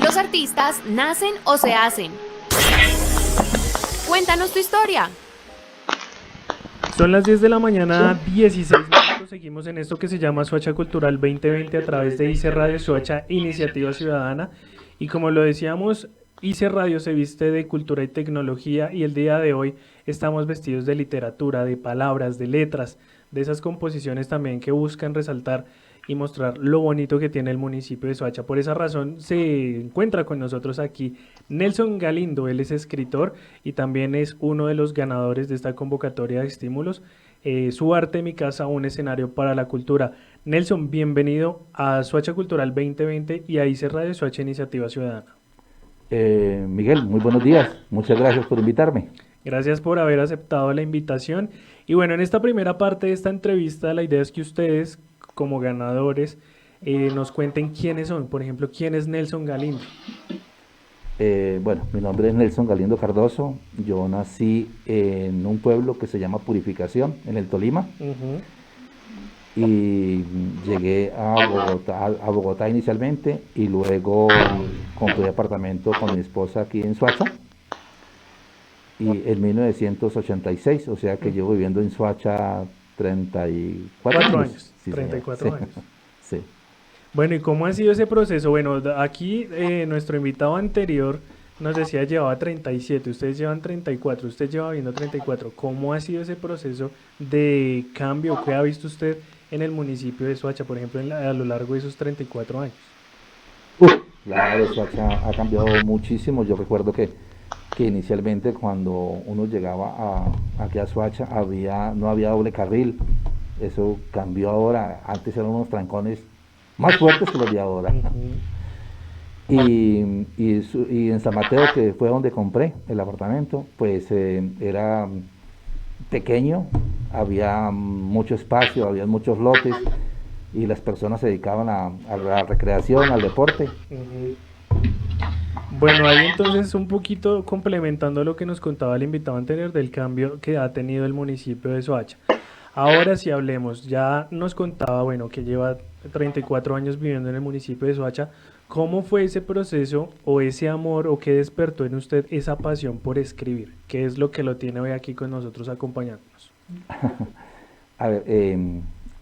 Los artistas nacen o se hacen. Cuéntanos tu historia. Son las 10 de la mañana, 16 minutos. Seguimos en esto que se llama Soacha Cultural 2020 a través de ICE Radio Soacha, Iniciativa Ciudadana. Y como lo decíamos, ICE Radio se viste de cultura y tecnología, y el día de hoy estamos vestidos de literatura, de palabras, de letras, de esas composiciones también que buscan resaltar y mostrar lo bonito que tiene el municipio de Soacha. Por esa razón se encuentra con nosotros aquí Nelson Galindo. Él es escritor y también es uno de los ganadores de esta convocatoria de estímulos. Su arte, mi casa, un escenario para la cultura. Nelson, bienvenido a Soacha Cultural 2020 y a ICE Radio Soacha, Iniciativa Ciudadana. Miguel, muy buenos días. Muchas gracias por invitarme. Gracias por haber aceptado la invitación. Y bueno, en esta primera parte de esta entrevista, la idea es que ustedes, como ganadores, nos cuenten quiénes son. Por ejemplo, ¿quién es Nelson Galindo? Bueno, mi nombre es Nelson Galindo Cardoso. Yo nací en un pueblo que se llama Purificación, en el Tolima. Y llegué a Bogotá inicialmente, y luego compré apartamento con mi esposa aquí en Soacha. Y en 1986, o sea que llevo viviendo en Soacha 34 años. Sí, 34 señor. años. Sí. Bueno, ¿y cómo ha sido ese proceso? Bueno, aquí nuestro invitado anterior nos decía llevaba 37, ustedes llevan 34, usted lleva viviendo 34. ¿Cómo ha sido ese proceso de cambio? ¿Qué ha visto usted en el municipio de Soacha, por ejemplo, a lo largo de esos 34 años? Claro, Soacha ha cambiado muchísimo. Yo recuerdo que inicialmente, cuando uno llegaba aquí a Soacha, no había doble carril. Eso cambió ahora. Antes eran unos trancones más fuertes que los de ahora. Y en San Mateo, que fue donde compré el apartamento, pues era pequeño, había mucho espacio, había muchos lotes, y las personas se dedicaban a la recreación, al deporte. Bueno, ahí entonces un poquito complementando lo que nos contaba el invitado anterior del cambio que ha tenido el municipio de Soacha. Ahora sí hablemos, ya nos contaba, bueno, que lleva 34 años viviendo en el municipio de Soacha. ¿Cómo fue ese proceso o ese amor, o qué despertó en usted esa pasión por escribir? ¿Qué es lo que lo tiene hoy aquí con nosotros acompañándonos? A ver,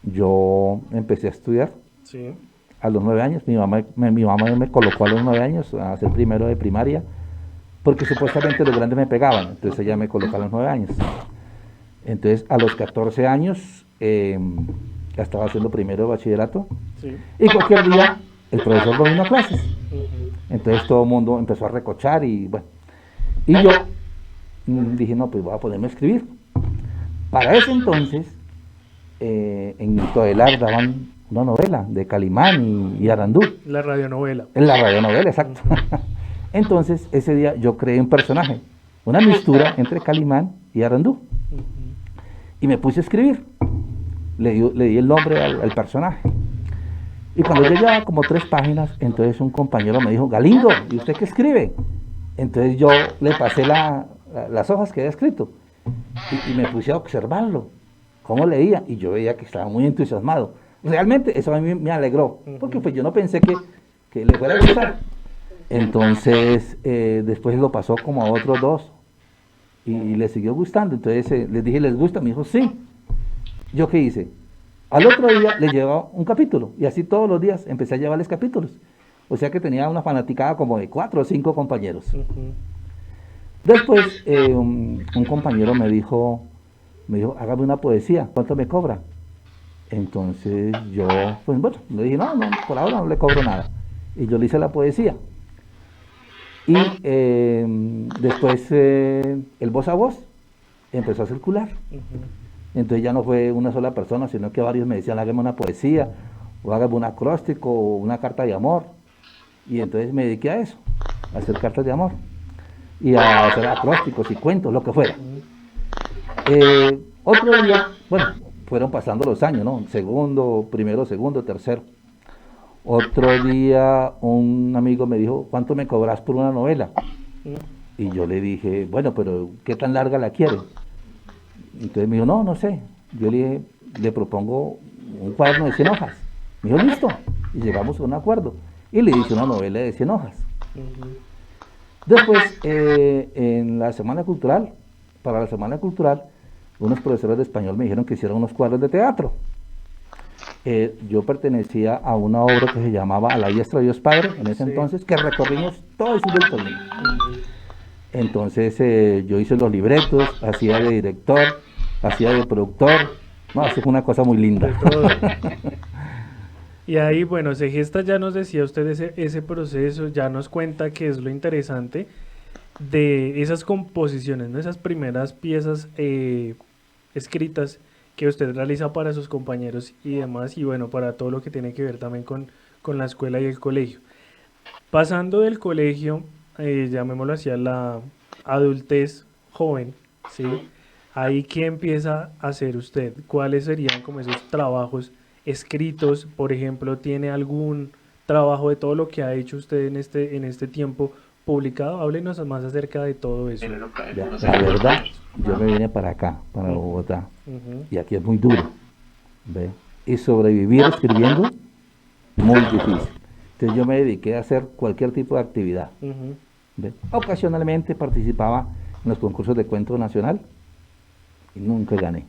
yo empecé a estudiar. Sí. A los 9 años. Mi mamá me colocó a los 9 años a hacer primero de primaria, porque supuestamente los grandes me pegaban. Entonces ella me colocó a los 9 años. Entonces a los 14 años ya estaba haciendo primero de bachillerato. Sí. Y cualquier día el profesor no vino a clases. Entonces todo el mundo empezó a recochar, y bueno. Y yo dije, no, pues voy a ponerme a escribir. Para ese entonces, en Todelar daban una novela de Calimán y Arandú. La radionovela. En la radionovela, exacto. Entonces, ese día yo creé un personaje, una mistura entre Calimán y Arandú. Y me puse a escribir. Le di el nombre al personaje. Y cuando yo llevaba como 3 páginas, entonces un compañero me dijo, Galindo, ¿y usted qué escribe? Entonces yo le pasé las hojas que había escrito, y me puse a observarlo, cómo leía, y yo veía que estaba muy entusiasmado. Realmente eso a mí me alegró, porque pues yo no pensé que le fuera a gustar. Entonces después lo pasó como a otros 2, y le siguió gustando. Entonces les dije, ¿les gusta? Me dijo, sí. ¿Yo qué hice? Al otro día le llevaba un capítulo, y así todos los días empecé a llevarles capítulos. O sea que tenía una fanaticada como de 4 o 5 compañeros. Después un compañero me dijo, hágame una poesía, ¿cuánto me cobra? Entonces yo, pues bueno, le dije, no, por ahora no le cobro nada. Y yo le hice la poesía. Y después el voz a voz empezó a circular. Entonces ya no fue una sola persona, sino que varios me decían, hágame una poesía, o hágame un acróstico, o una carta de amor. Y entonces me dediqué a eso, a hacer cartas de amor, y a hacer acrósticos y cuentos, lo que fuera. Otro día, bueno, fueron pasando los años, ¿no? Primero, segundo, tercero. Otro día un amigo me dijo, ¿cuánto me cobras por una novela? Y yo le dije, bueno, pero ¿qué tan larga la quiere? Entonces me dijo, no sé. Yo le propongo un cuaderno de 100 hojas. Me dijo, listo. Y llegamos a un acuerdo. y le hice una novela de 100 hojas. Ujú. Después, en la Semana Cultural, para la Semana Cultural, unos profesores de español me dijeron que hiciera unos cuadros de teatro. Yo pertenecía a una obra que se llamaba A la diestra de Dios Padre, en ese Sí. entonces, que recorrimos todo el sur del Tolima. Entonces yo hice los libretos, hacía de director, hacía de productor. No, eso fue una cosa muy De linda. todo. Y ahí, bueno, se gesta, ya nos decía usted ese proceso, ya nos cuenta que es lo interesante de esas composiciones, ¿no? Esas primeras piezas escritas que usted realiza para sus compañeros y demás, y bueno, para todo lo que tiene que ver también con la escuela y el colegio. Pasando del colegio, llamémoslo así, a la adultez joven, ¿sí? Ahí, ¿qué empieza a hacer usted? ¿Cuáles serían como esos trabajos escritos? Por ejemplo, ¿tiene algún trabajo de todo lo que ha hecho usted en este tiempo publicado? Háblenos más acerca de todo eso. Ya, la verdad, yo me vine para acá, para Bogotá, Ujú, y aquí es muy duro, ¿ve? Y sobrevivir escribiendo, muy difícil. Entonces yo me dediqué a hacer cualquier tipo de actividad, ujú, ¿ve? Ocasionalmente participaba en los concursos de cuento nacional y nunca gané.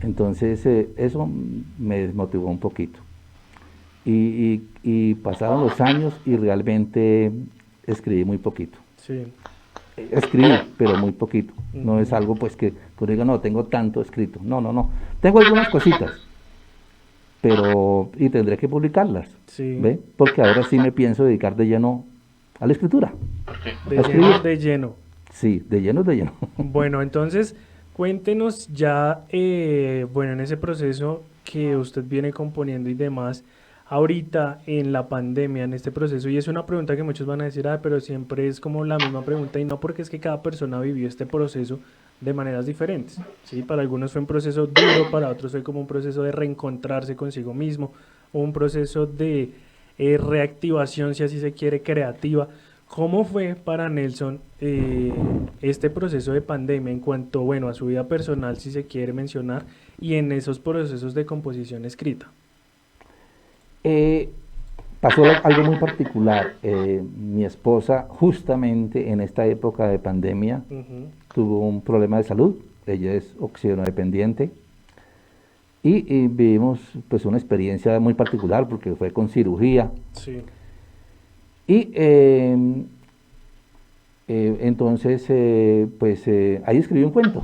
Entonces eso me desmotivó un poquito. Y pasaron los años y realmente escribí muy poquito. sí, Escribí, pero muy poquito. No es Ujú. algo pues que uno diga, no, tengo tanto escrito. No, no, no. Tengo algunas cositas, pero y tendré que publicarlas, sí, ¿ve? Porque ahora sí me pienso dedicar de lleno a la escritura. de ¿A lleno, escribir? de lleno. Sí, de lleno, de lleno. Bueno, entonces cuéntenos ya, bueno, en ese proceso que usted viene componiendo y demás, ahorita en la pandemia, en este proceso, y es una pregunta que muchos van a decir, ah, pero siempre es como la misma pregunta, y no, porque es que cada persona vivió este proceso de maneras diferentes, ¿sí? Para algunos fue un proceso duro, para otros fue como un proceso de reencontrarse consigo mismo, o un proceso de reactivación, si así se quiere, creativa. ¿Cómo fue para Nelson este proceso de pandemia en cuanto, bueno, a su vida personal, si se quiere mencionar, y en esos procesos de composición escrita? Eh, Pasó algo muy particular. Mi esposa, justamente en esta época de pandemia, Ujú, tuvo un problema de salud. Ella es oxígeno dependiente y vivimos pues una experiencia muy particular porque fue con cirugía. sí, Y entonces, pues ahí escribí un cuento,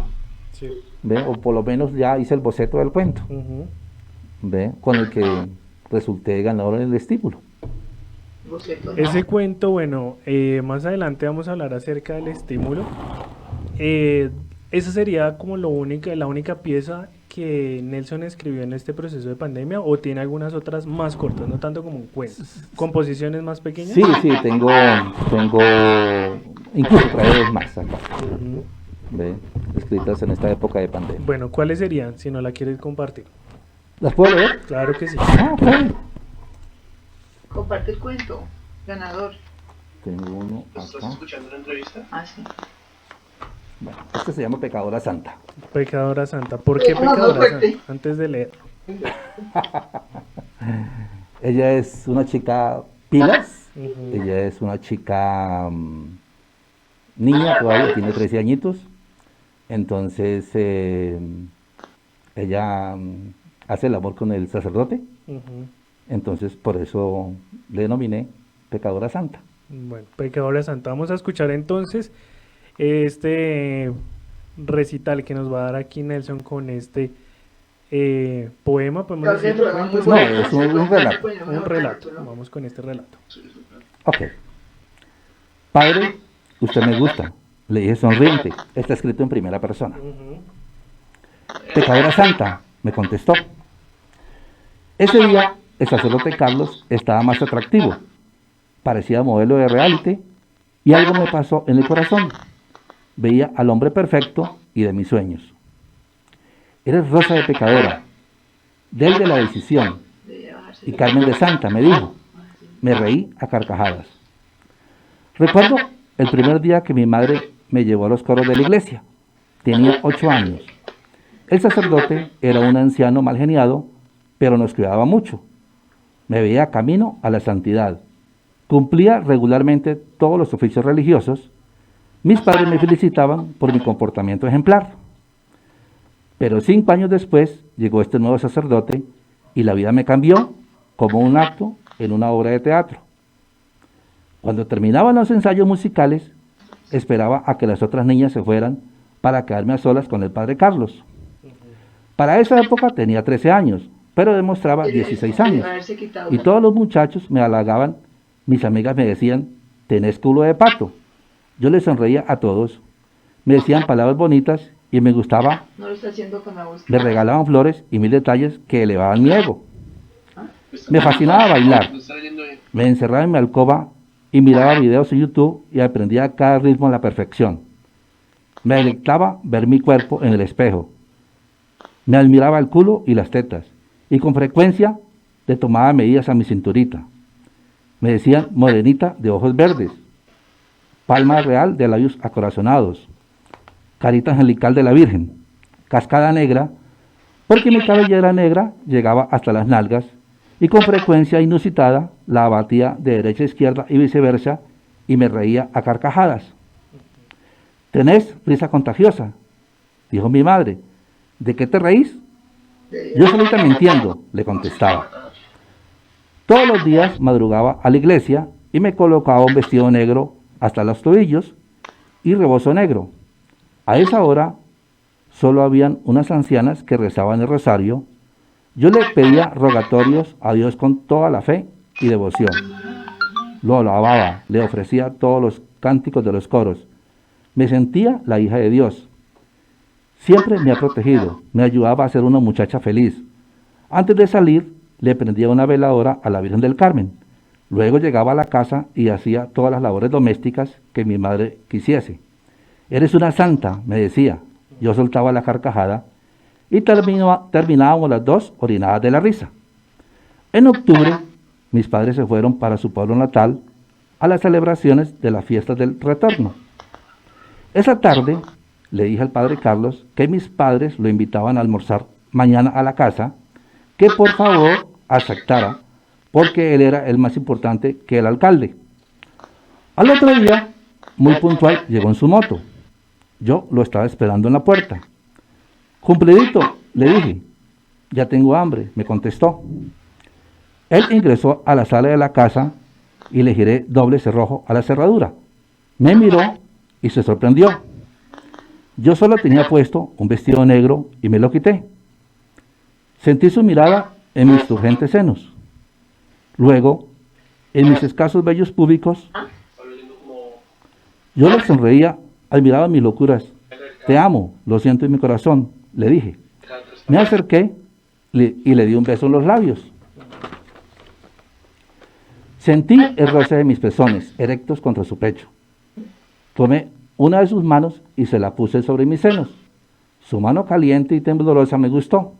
sí. ¿ve? O por lo menos ya hice el boceto del cuento, Ujú. ¿ve? Con el que resulté ganador en el estímulo. Ese cuento, bueno, más adelante vamos a hablar acerca del estímulo. Esa sería como la única pieza que Nelson escribió en este proceso de pandemia, o tiene algunas otras más cortas, no tanto como un cuento, composiciones más pequeñas. Sí, sí, tengo incluso trae más acá, Ujú. ¿ve? Escritas en esta época de pandemia. Bueno, ¿cuáles serían si no la quieres compartir? ¿Las puedo leer? Claro que sí. Ah, ok. Comparte el cuento, ganador. Tengo uno ¿Estás acá. escuchando la entrevista? Ah, sí. Bueno, este se llama Pecadora Santa. Pecadora Santa. ¿Por qué No, no, Pecadora fuerte. Santa? Antes de leer. Ella es una chica pilas. Ujú. Ella es una chica niña todavía, tiene 13 añitos. Entonces, ella hace el amor con el sacerdote. Ujú. Entonces, por eso le denominé Pecadora Santa. Bueno, Pecadora Santa. Vamos a escuchar entonces este recital que nos va a dar aquí Nelson con este poema, podemos Creo que decir, el programa cuento, muy No, bueno. es un relato. un relato. Vamos con este relato. Ok. Padre, usted me gusta. Le dije sonriente. Está escrito en primera persona. Ujú. Pecadora Santa, me contestó. Ese día, el sacerdote Carlos estaba más atractivo. Parecía modelo de reality y algo me pasó en el corazón. Veía al hombre perfecto y de mis sueños. Eres Rosa de Pecadora, del de la decisión, y Carmen de Santa, me dijo. Me reí a carcajadas. Recuerdo el primer día que mi madre me llevó a los coros de la iglesia. Tenía 8 años. El sacerdote era un anciano mal geniado, pero nos cuidaba mucho. Me veía camino a la santidad Cumplía regularmente todos los oficios religiosos. Mis padres me felicitaban por mi comportamiento ejemplar. Pero 5 años después llegó este nuevo sacerdote y la vida me cambió como un acto en una obra de teatro. Cuando terminaban los ensayos musicales, esperaba a que las otras niñas se fueran para quedarme a solas con el padre Carlos. Para esa época tenía 13 años, pero demostraba 16 años. Y todos los muchachos me halagaban. Mis amigas me decían, tenés culo de pato. Yo les sonreía a todos. Me decían palabras bonitas y me gustaba. No lo está haciendo con la voz. Me regalaban flores y mil detalles que elevaban mi ego. Me fascinaba bailar. Me encerraba en mi alcoba y miraba videos en YouTube y aprendía cada ritmo a la perfección. Me deleitaba ver mi cuerpo en el espejo. Me admiraba el culo y las tetas. Y con frecuencia le tomaba medidas a mi cinturita. Me decían morenita de ojos verdes, palma real de labios acorazonados, carita angelical de la Virgen, cascada negra, porque mi cabellera negra llegaba hasta las nalgas y con frecuencia inusitada la abatía de derecha a izquierda y viceversa y me reía a carcajadas. ¿Tenés risa contagiosa?, dijo mi madre. ¿De qué te reís? Yo solita me entiendo, le contestaba. Todos los días madrugaba a la iglesia y me colocaba un vestido negro hasta los tobillos y rebozo negro. A esa hora solo habían unas ancianas que rezaban el rosario. Yo le pedía rogatorios a Dios con toda la fe y devoción. Lo alababa, le ofrecía todos los cánticos de los coros. Me sentía la hija de Dios. Siempre me ha protegido, me ayudaba a ser una muchacha feliz. Antes de salir, le prendía una veladora a la Virgen del Carmen. Luego llegaba a la casa y hacía todas las labores domésticas que mi madre quisiese. Eres una santa, me decía. Yo soltaba la carcajada y terminábamos las dos orinadas de la risa. En octubre, mis padres se fueron para su pueblo natal a las celebraciones de las fiestas del retorno. Esa tarde le dije al padre Carlos que mis padres lo invitaban a almorzar mañana a la casa, que por favor aceptara, porque él era el más importante que el alcalde. Al otro día, muy puntual, llegó en su moto. Yo lo estaba esperando en la puerta. Cumplidito, le dije. Ya tengo hambre, me contestó. Él ingresó a la sala de la casa y le giré doble cerrojo a la cerradura. Me miró y se sorprendió. Yo solo tenía puesto un vestido negro y me lo quité. Sentí su mirada en mis turgentes senos. Luego, en mis escasos vellos púbicos, yo le sonreía, admiraba mis locuras. Te amo, lo siento en mi corazón, le dije. Me acerqué y le di un beso en los labios. Sentí el roce de mis pezones, erectos contra su pecho. Tomé una de sus manos y se la puse sobre mis senos. Su mano caliente y temblorosa me gustó.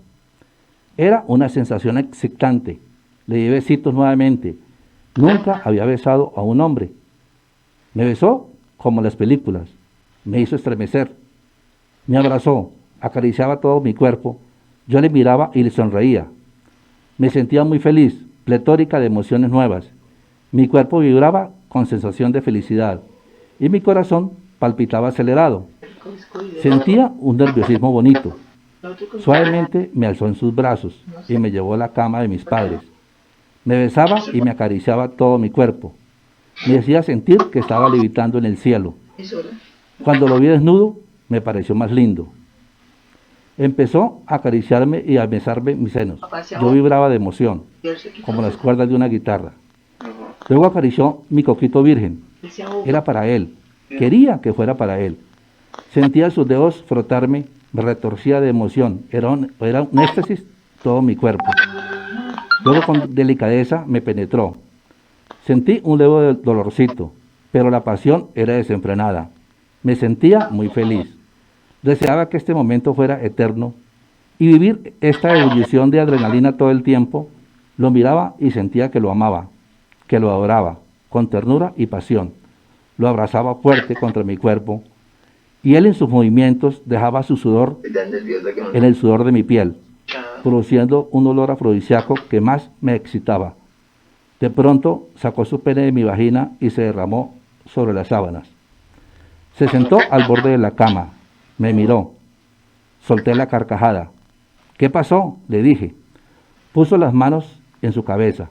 Era una sensación excitante. Le di besitos nuevamente. Nunca había besado a un hombre. Me besó como en las películas. Me hizo estremecer. Me abrazó, acariciaba todo mi cuerpo. Yo le miraba y le sonreía. Me sentía muy feliz, pletórica de emociones nuevas. Mi cuerpo vibraba con sensación de felicidad y mi corazón palpitaba acelerado. Sentía un nerviosismo bonito. Suavemente me alzó en sus brazos y me llevó a la cama de mis padres. Me besaba y me acariciaba todo mi cuerpo. Me hacía sentir que estaba levitando en el cielo. Cuando lo vi desnudo, me pareció más lindo. Empezó a acariciarme y a besarme mis senos. Yo vibraba de emoción, como las cuerdas de una guitarra. Luego acarició mi coquito virgen. Era para él. Quería que fuera para él. Sentía sus dedos frotarme, me retorcía de emoción. Era un éxtasis todo mi cuerpo. Luego con delicadeza me penetró. Sentí un leve dolorcito, pero la pasión era desenfrenada. Me sentía muy feliz. Deseaba que este momento fuera eterno y vivir esta ebullición de adrenalina todo el tiempo. Lo miraba y sentía que lo amaba, que lo adoraba, con ternura y pasión. Lo abrazaba fuerte contra mi cuerpo y él en sus movimientos dejaba su sudor en el sudor de mi piel, produciendo un olor afrodisíaco que más me excitaba. De pronto sacó su pene de mi vagina y se derramó sobre las sábanas. Se sentó al borde de la cama, me miró, solté la carcajada. ¿Qué pasó?, le dije. Puso las manos en su cabeza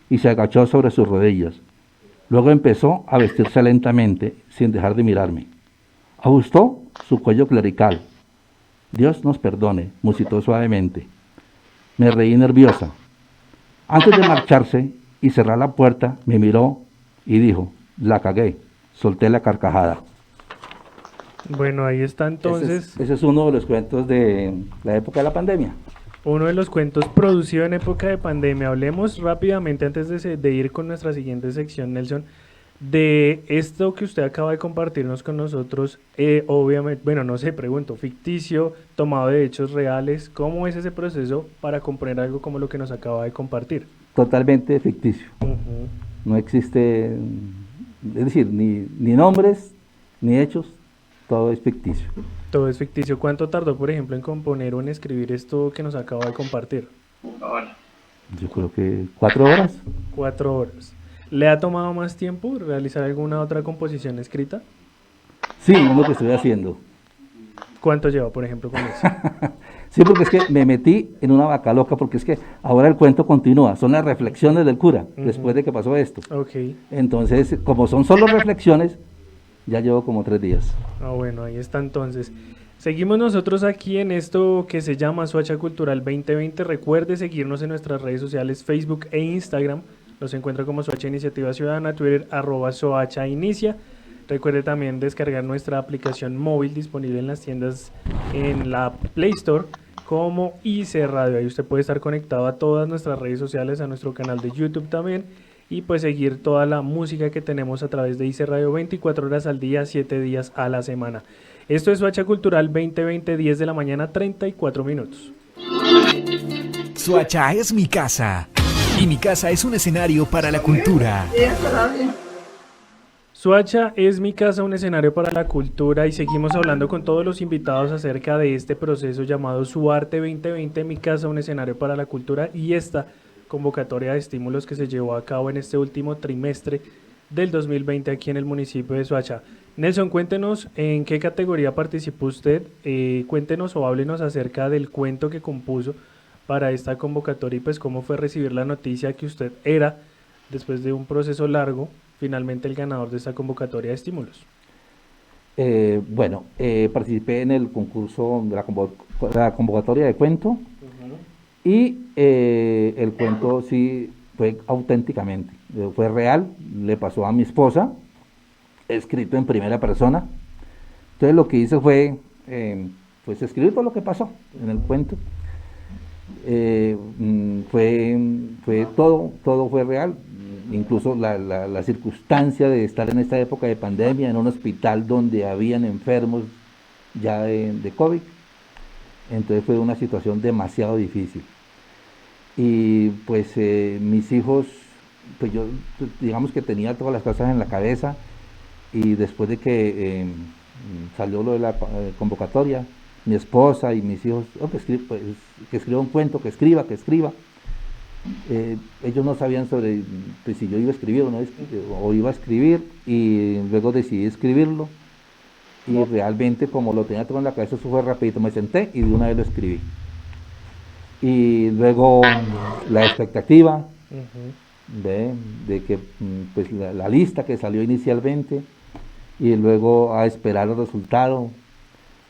y se agachó sobre sus rodillas. Luego empezó a vestirse lentamente, sin dejar de mirarme. Ajustó su cuello clerical. Dios nos perdone, musitó suavemente. Me reí nerviosa. Antes de marcharse y cerrar la puerta, me miró y dijo, la cagué, solté la carcajada. Bueno, ahí está entonces Ese es uno de los cuentos de la época de la pandemia. uno de los cuentos producido en época de pandemia. Hablemos rápidamente antes de ir con nuestra siguiente sección, Nelson, de esto que usted acaba de compartirnos con nosotros. Obviamente, bueno, no sé, pregunto, ficticio, tomado de hechos reales. ¿Cómo es ese proceso para comprender algo como lo que nos acaba de compartir? Totalmente ficticio. Ujú. No existe, es decir, ni nombres, ni hechos, todo es ficticio. Todo es ficticio. ¿Cuánto tardó, por ejemplo, en componer o en escribir esto que nos acaba de compartir? Yo creo que 4 horas. 4 horas. ¿Le ha tomado más tiempo realizar alguna otra composición escrita? Sí, es lo que estoy haciendo. ¿Cuánto lleva, por ejemplo, con eso? Sí, porque es que me metí en una vaca loca, porque es que ahora el cuento continúa, son las reflexiones del cura, después de que pasó esto. Ok. Entonces, como son solo reflexiones, ya llevo como 3 días. Ah, bueno, ahí está entonces. Seguimos nosotros aquí en esto que se llama Soacha Cultural 2020. Recuerde seguirnos en nuestras redes sociales, Facebook e Instagram. Nos encuentra como Soacha Iniciativa Ciudadana, Twitter @Soacha Inicia. Recuerde también descargar nuestra aplicación móvil disponible en las tiendas en la Play Store como IC Radio. Ahí usted puede estar conectado a todas nuestras redes sociales, a nuestro canal de YouTube también, y pues seguir toda la música que tenemos a través de IC Radio 24 horas al día, 7 días a la semana. Esto es Soacha Cultural 2020, 10 de la mañana, 34 minutos. Soacha es mi casa. Y mi casa es un escenario para la cultura. Sí, está bien. Soacha es mi casa, un escenario para la cultura, y seguimos hablando con todos los invitados acerca de este proceso llamado Suarte 2020, mi casa, un escenario para la cultura, y esta convocatoria de estímulos que se llevó a cabo en este último trimestre del 2020 aquí en el municipio de Soacha. Nelson, cuéntenos en qué categoría participó usted, cuéntenos o háblenos acerca del cuento que compuso para esta convocatoria y pues cómo fue recibir la noticia que usted era, después de un proceso largo, finalmente el ganador de esta convocatoria de estímulos. Participé en el concurso de la convocatoria de cuento y el cuento sí fue auténticamente, fue real, le pasó a mi esposa, escrito en primera persona. Entonces lo que hice fue pues escribir todo lo que pasó en el cuento. Fue todo fue real, incluso la circunstancia de estar en esta época de pandemia en un hospital donde habían enfermos ya de COVID. Entonces fue una situación demasiado difícil. Y pues mis hijos, pues yo digamos que tenía todas las cosas en la cabeza, y después de que salió lo de la convocatoria, mi esposa y mis hijos, que escriba un cuento, que escriba. Ellos no sabían sobre pues, si yo iba a escribir o iba a escribir, y luego decidí escribirlo, y realmente como lo tenía todo en la cabeza, eso fue rapidito, me senté y de una vez lo escribí. Y luego la expectativa de que pues la lista que salió inicialmente, y luego a esperar el resultado.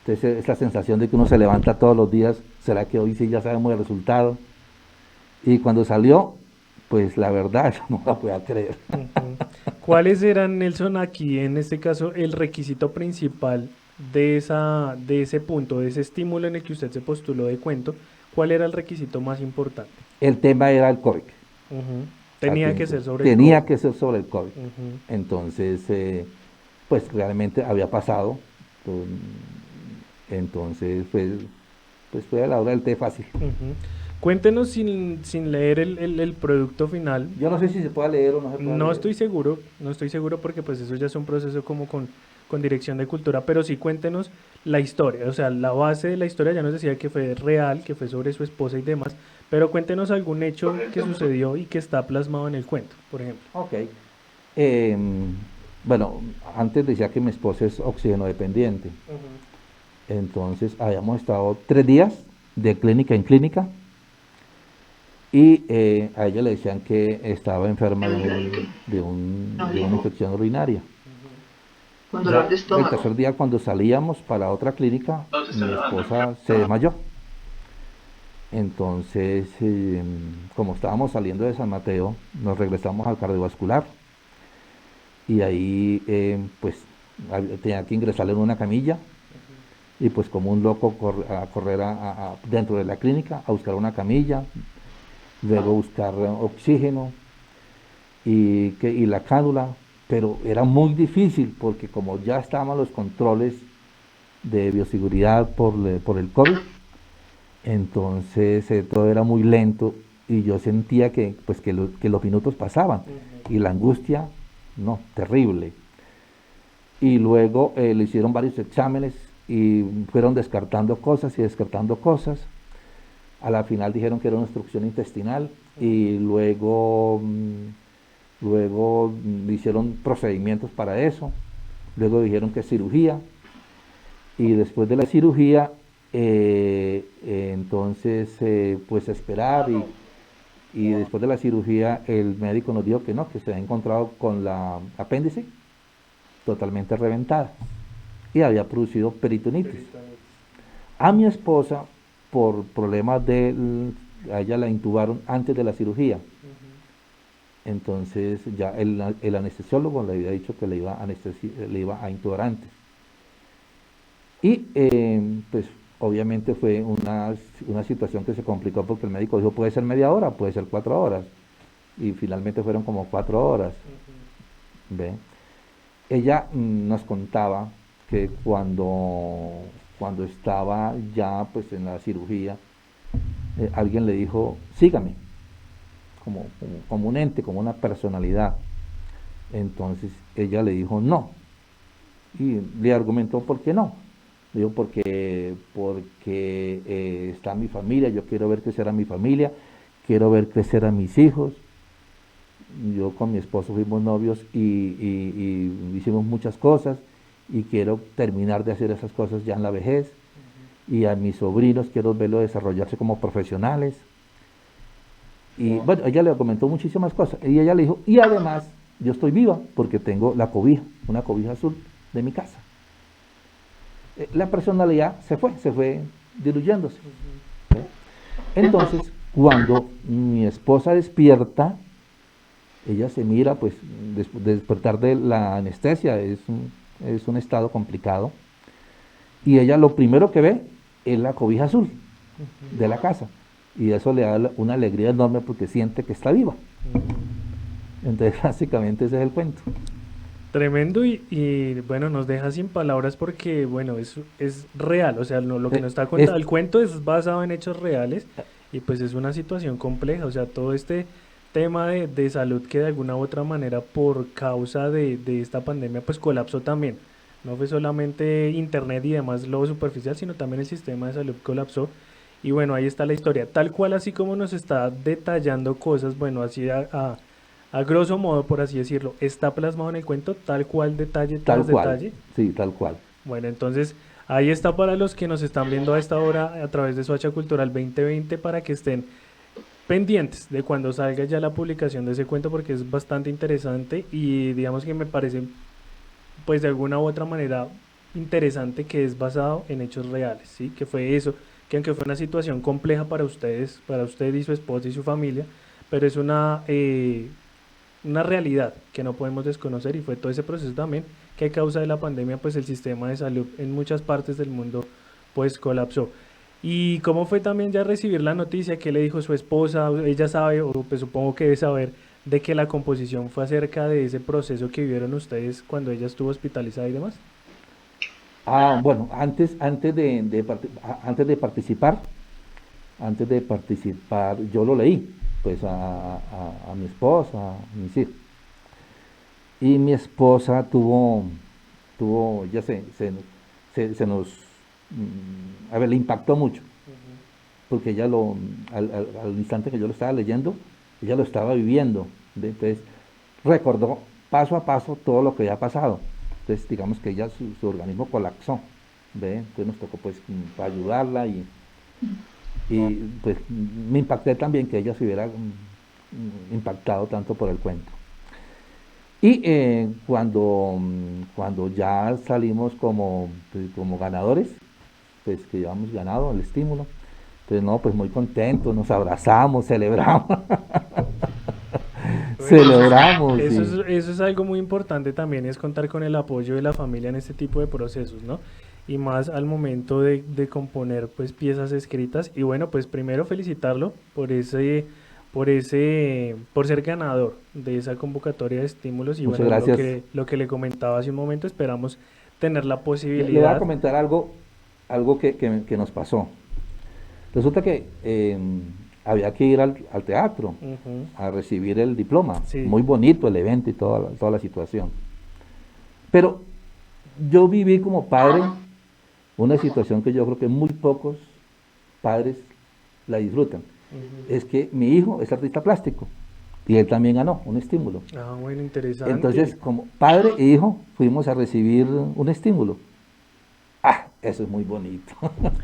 Entonces es la sensación de que uno se levanta todos los días, ¿será que hoy sí ya sabemos el resultado? Y cuando salió, pues la verdad no la podía creer. ¿Cuáles eran, Nelson, aquí en este caso el requisito principal de ese punto, de ese estímulo en el que usted se postuló de cuento? ¿Cuál era el requisito más importante? El tema era el COVID. Tenía que ser sobre Tenía el COVID. que ser sobre el COVID. Entonces, pues realmente había pasado. Entonces, pues fue a la hora del té fácil. Cuéntenos sin leer el producto final. Yo no sé si se puede leer o no se puede leer. No estoy seguro porque pues eso ya es un proceso como con dirección de cultura, pero sí cuéntenos la historia, o sea, la base de la historia. Ya nos decía que fue real, que fue sobre su esposa y demás, Pero cuéntenos algún hecho que sucedió y que está plasmado en el cuento, por ejemplo. Ok. Bueno, antes decía que mi esposa es oxígeno dependiente. Entonces habíamos estado 3 días de clínica en clínica y a ella le decían que estaba enferma de una infección urinaria. Con Ya dolor de el estómago. tercer día cuando salíamos para otra clínica, mi esposa se desmayó. Entonces, como estábamos saliendo de San Mateo, nos regresamos al cardiovascular y ahí pues tenía que ingresarle en una camilla y pues como un loco a correr dentro de la clínica a buscar una camilla, luego buscar oxígeno y la cánula, pero era muy difícil porque como ya estaban los controles de bioseguridad por el COVID, entonces todo era muy lento y yo sentía que los minutos pasaban y la angustia, no, terrible. Y luego le hicieron varios exámenes y fueron descartando cosas y descartando cosas. A la final dijeron que era una obstrucción intestinal y luego hicieron procedimientos para eso. Luego dijeron que cirugía y después de la cirugía entonces pues esperar y después de la cirugía el médico nos dijo que no, que se había encontrado con la apéndice totalmente reventada y había producido peritonitis. A mi esposa, por problemas a ella la intubaron antes de la cirugía. Entonces ya el anestesiólogo le había dicho que le iba a intubar antes. Y pues obviamente fue una situación que se complicó porque el médico dijo puede ser media hora, puede ser 4 horas. Y finalmente fueron como 4 horas. ¿Ve? Ella nos contaba que cuando estaba ya pues en la cirugía, alguien le dijo, sígame, como un ente, como una personalidad. Entonces ella le dijo no. Y le argumentó por qué no. Le dijo porque está mi familia, yo quiero ver crecer a mi familia, quiero ver crecer a mis hijos. Yo con mi esposo fuimos novios y hicimos muchas cosas y quiero terminar de hacer esas cosas ya en la vejez. Y a mis sobrinos quiero verlos desarrollarse como profesionales. Y bueno, ella le comentó muchísimas cosas. Y ella le dijo, y además yo estoy viva porque tengo la cobija, una cobija azul de mi casa. La personalidad se fue diluyéndose. ¿Sí? Entonces, cuando mi esposa despierta, ella se mira, pues, despertar de la anestesia es un estado complicado. Y ella lo primero que ve es la cobija azul de la casa. Y eso le da una alegría enorme porque siente que está viva. Entonces, básicamente ese es el cuento. Tremendo y bueno, nos deja sin palabras porque, bueno, es real, o sea, lo que nos está contando, el cuento es basado en hechos reales y pues es una situación compleja, o sea, todo este tema de salud que de alguna u otra manera por causa de esta pandemia pues colapsó también, no fue solamente internet y demás lo superficial, sino también el sistema de salud colapsó y bueno, ahí está la historia, tal cual así como nos está detallando cosas, bueno, así a grosso modo, por así decirlo, está plasmado en el cuento, tal cual detalle tras detalle. Sí, tal cual. Bueno, entonces ahí está para los que nos están viendo a esta hora a través de Soacha Cultural 2020 para que estén pendientes de cuando salga ya la publicación de ese cuento porque es bastante interesante y digamos que me parece pues de alguna u otra manera interesante que es basado en hechos reales, ¿sí? Que fue eso, que aunque fue una situación compleja para ustedes, para usted y su esposa y su familia, pero es una realidad que no podemos desconocer y fue todo ese proceso también que a causa de la pandemia pues el sistema de salud en muchas partes del mundo pues colapsó. ¿Y cómo fue también ya recibir la noticia? ¿Qué le dijo su esposa? Ella sabe, o pues supongo que debe saber, de que la composición fue acerca de ese proceso que vivieron ustedes cuando ella estuvo hospitalizada y demás. Bueno, antes de participar, yo lo leí pues a mi esposa, a mis hijos. Y mi esposa ya le impactó mucho. porque ella al instante que yo lo estaba leyendo, ella lo estaba viviendo. ¿Ve? Entonces, recordó paso a paso todo lo que había pasado. Entonces, digamos que ella, su organismo colapsó. ¿Ve? Entonces nos tocó pues para ayudarla y pues me impacté también que ella se hubiera impactado tanto por el cuento. Y cuando ya salimos como ganadores, pues que llevamos ganado el estímulo, pues no, pues muy contentos, nos abrazamos, celebramos. Celebramos. Eso es algo muy importante también, es contar con el apoyo de la familia en este tipo de procesos, ¿no? Y más al momento de componer pues piezas escritas. Y bueno, pues primero felicitarlo por ser ganador de esa convocatoria de estímulos. Y Muchas bueno, gracias. lo que le comentaba hace un momento, esperamos tener la Le voy a posibilidad. comentar algo que nos pasó. Resulta que había que ir al teatro Ujú. a recibir el diploma. Sí. Muy bonito el evento y toda la situación. Pero yo viví como padre una situación que yo creo que muy pocos padres la disfrutan. Es que mi hijo es artista plástico y él también ganó un estímulo. Ah, bueno, interesante. Entonces, como padre e hijo, fuimos a recibir un estímulo. Ah, eso es muy bonito.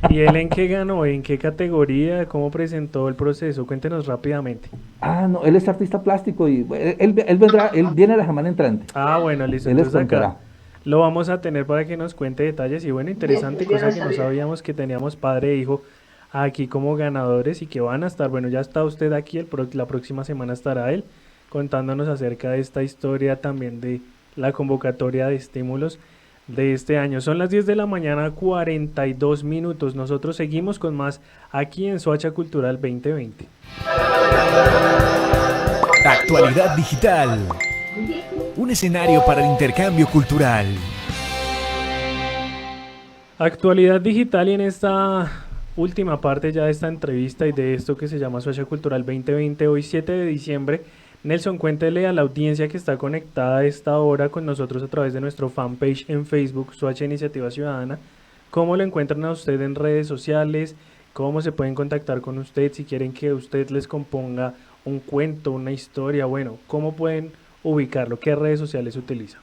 ¿Y él en qué ganó? ¿En qué categoría? ¿Cómo presentó el proceso? Cuéntenos rápidamente. Ah, no, él es artista plástico y bueno, él vendrá, él viene la semana entrante. Ah, bueno, listo. Él les Entonces acá contará. lo vamos a tener para que nos cuente detalles. Y bueno, interesante, Bien, ya cosa no que no sabía. sabíamos que teníamos padre e hijo aquí como ganadores y que van a estar. Bueno, ya está usted aquí, la próxima semana estará él contándonos acerca de esta historia también de la convocatoria de estímulos de este año. Son las 10 de la mañana, 42 minutos. Nosotros seguimos con más aquí en Soacha Cultural 2020. Actualidad digital. Un escenario para el intercambio cultural. Actualidad digital, y en esta última parte ya de esta entrevista y de esto que se llama Soacha Cultural 2020, hoy 7 de diciembre, Nelson, cuéntele a la audiencia que está conectada a esta hora con nosotros a través de nuestro fanpage en Facebook, Soacha Iniciativa Ciudadana, cómo lo encuentran a usted en redes sociales, cómo se pueden contactar con usted, si quieren que usted les componga un cuento, una historia, bueno, cómo pueden ubicarlo, qué redes sociales utiliza.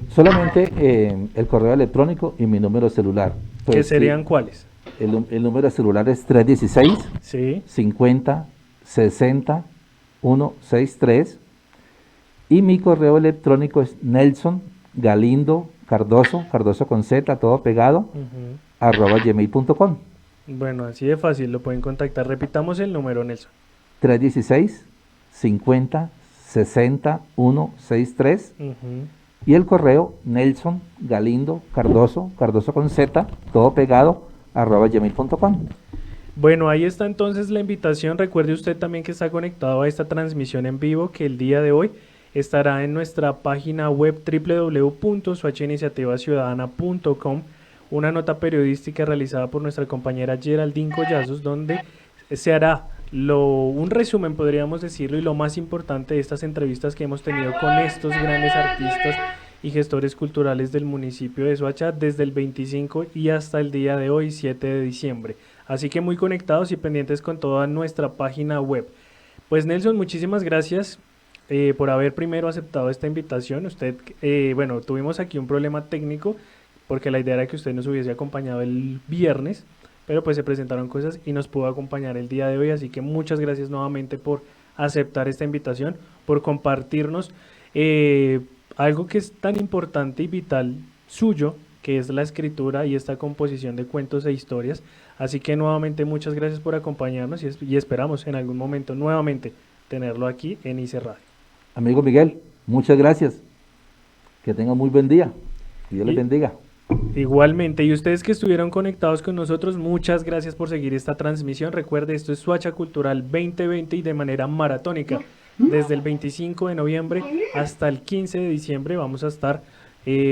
Solamente el correo electrónico y mi número celular. ¿Qué Pues, serían sí, cuáles? el número de celular es 316 Sí, 50 60 163 y mi correo electrónico es Nelson Galindo Cardoso, Cardoso con Z, todo pegado, ujú. @gmail.com. Bueno, así de fácil, lo pueden contactar. Repitamos el número, Nelson. 316 50 60 163 Ujú. y el correo Nelson Galindo Cardoso, Cardoso con Z, todo pegado, @gmail.com. Bueno, ahí está entonces la invitación. Recuerde usted también que está conectado a esta transmisión en vivo, que el día de hoy estará en nuestra página web www.soachiniciativaciudadana.com, una nota periodística realizada por nuestra compañera Geraldine Collazos, donde se hará un resumen, podríamos decirlo, y lo más importante de estas entrevistas que hemos tenido con estos grandes artistas y gestores culturales del municipio de Soacha desde el 25 y hasta el día de hoy, 7 de diciembre. Así que muy conectados y pendientes con toda nuestra página web. Pues Nelson, muchísimas gracias por haber primero aceptado esta invitación. Usted, bueno, tuvimos aquí un problema técnico porque la idea era que usted nos hubiese acompañado el viernes, pero pues se presentaron cosas y nos pudo acompañar el día de hoy. Así que muchas gracias nuevamente por aceptar esta invitación, por compartirnos algo que es tan importante y vital suyo, que es la escritura y esta composición de cuentos e historias. Así que nuevamente muchas gracias por acompañarnos y esperamos en algún momento nuevamente tenerlo aquí en ICE Radio. Amigo Miguel, muchas gracias. Que tengan muy buen día. Que Dios les bendiga. Igualmente, y ustedes que estuvieron conectados con nosotros, muchas gracias por seguir esta transmisión. Recuerde, esto es Soacha Cultural 2020 y de manera maratónica. Desde el 25 de noviembre hasta el 15 de diciembre vamos a estar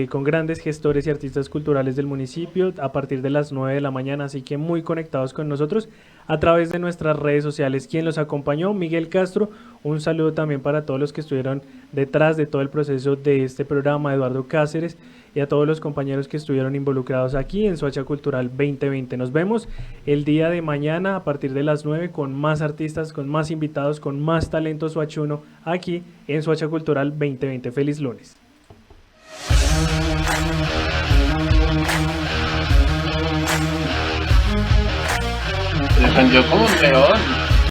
con grandes gestores y artistas culturales del municipio a partir de las 9 de la mañana, así que muy conectados con nosotros a través de nuestras redes sociales. Quien los acompañó, Miguel Castro, un saludo también para todos los que estuvieron detrás de todo el proceso de este programa, Eduardo Cáceres, y a todos los compañeros que estuvieron involucrados aquí en Soacha Cultural 2020. Nos vemos el día de mañana a partir de las 9 con más artistas, con más invitados, con más talento soachuno aquí en Soacha Cultural 2020. Feliz lunes. Se defendió como un león.